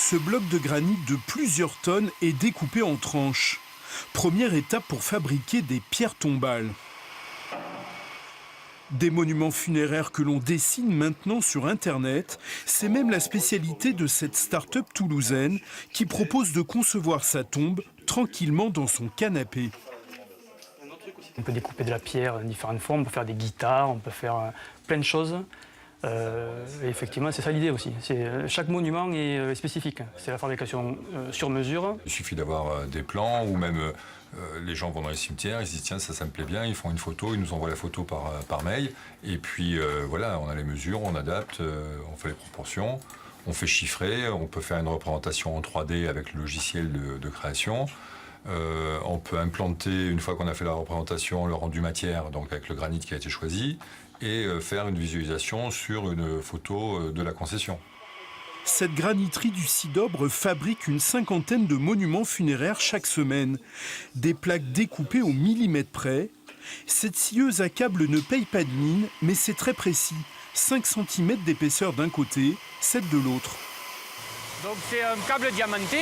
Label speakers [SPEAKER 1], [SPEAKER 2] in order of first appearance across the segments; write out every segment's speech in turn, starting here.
[SPEAKER 1] Ce bloc de granit de plusieurs tonnes est découpé en tranches. Première étape pour fabriquer des pierres tombales. Des monuments funéraires que l'on dessine maintenant sur Internet, c'est même la spécialité de cette start-up toulousaine qui propose de concevoir sa tombe tranquillement dans son canapé.
[SPEAKER 2] On peut découper de la pierre en différentes formes, on peut faire des guitares, on peut faire plein de choses. Et effectivement, c'est ça l'idée aussi. Chaque monument est spécifique. C'est la fabrication sur mesure.
[SPEAKER 3] Il suffit d'avoir des plans ou même les gens vont dans les cimetières, ils se disent tiens ça me plaît bien, ils font une photo, ils nous envoient la photo par mail. Et puis voilà, on a les mesures, on adapte, on fait les proportions, on fait chiffrer, on peut faire une représentation en 3D avec le logiciel de création. On peut implanter, une fois qu'on a fait la représentation, le rendu matière, donc avec le granit qui a été choisi, et faire une visualisation sur une photo de la concession.
[SPEAKER 1] Cette graniterie du Cidobre fabrique une cinquantaine de monuments funéraires chaque semaine. Des plaques découpées au millimètre près. Cette scieuse à câble ne paye pas de mine, mais c'est très précis. 5 cm d'épaisseur d'un côté, 7 de l'autre.
[SPEAKER 2] Donc c'est un câble diamanté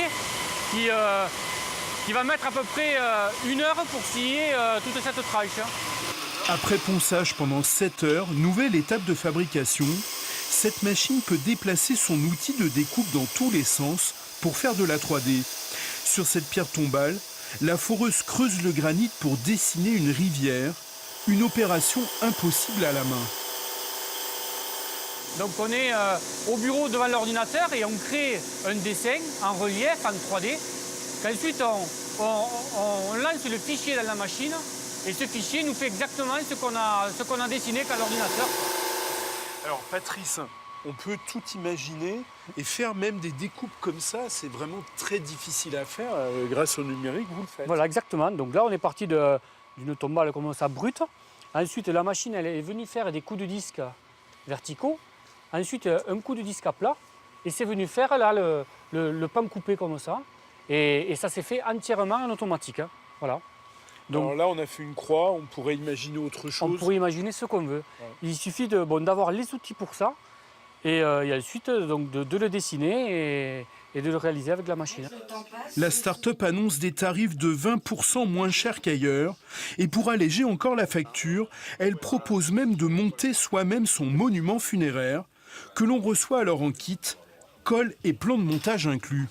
[SPEAKER 2] qui va mettre à peu près 1 heure pour scier toute cette tranche.
[SPEAKER 1] Après ponçage pendant 7 heures, nouvelle étape de fabrication. Cette machine peut déplacer son outil de découpe dans tous les sens pour faire de la 3D. Sur cette pierre tombale, la foreuse creuse le granit pour dessiner une rivière, une opération impossible à la main.
[SPEAKER 2] Donc on est au bureau devant l'ordinateur et on crée un dessin en relief, en 3D. Ensuite on lance le fichier dans la machine et ce fichier nous fait exactement ce qu'on a dessiné qu'à l'ordinateur.
[SPEAKER 1] Alors Patrice, on peut tout imaginer et faire même des découpes comme ça, c'est vraiment très difficile à faire. Grâce au numérique, vous le faites.
[SPEAKER 4] Voilà, exactement. Donc là, on est parti d'une tombale comme ça, brute. Ensuite, la machine, elle est venue faire des coups de disque verticaux. Ensuite, un coup de disque à plat. Et c'est venu faire là, le pan coupé comme ça. Et ça s'est fait entièrement en automatique. Hein. Voilà.
[SPEAKER 1] Donc, alors là, on a fait une croix, on pourrait imaginer autre chose.
[SPEAKER 4] On pourrait imaginer ce qu'on veut. Ouais. Il suffit d'avoir les outils pour ça. Et ensuite donc, de le dessiner et de le réaliser avec la machine.
[SPEAKER 1] La start-up annonce des tarifs de 20% moins chers qu'ailleurs. Et pour alléger encore la facture, elle propose même de monter soi-même son monument funéraire, que l'on reçoit alors en kit, colle et plan de montage inclus.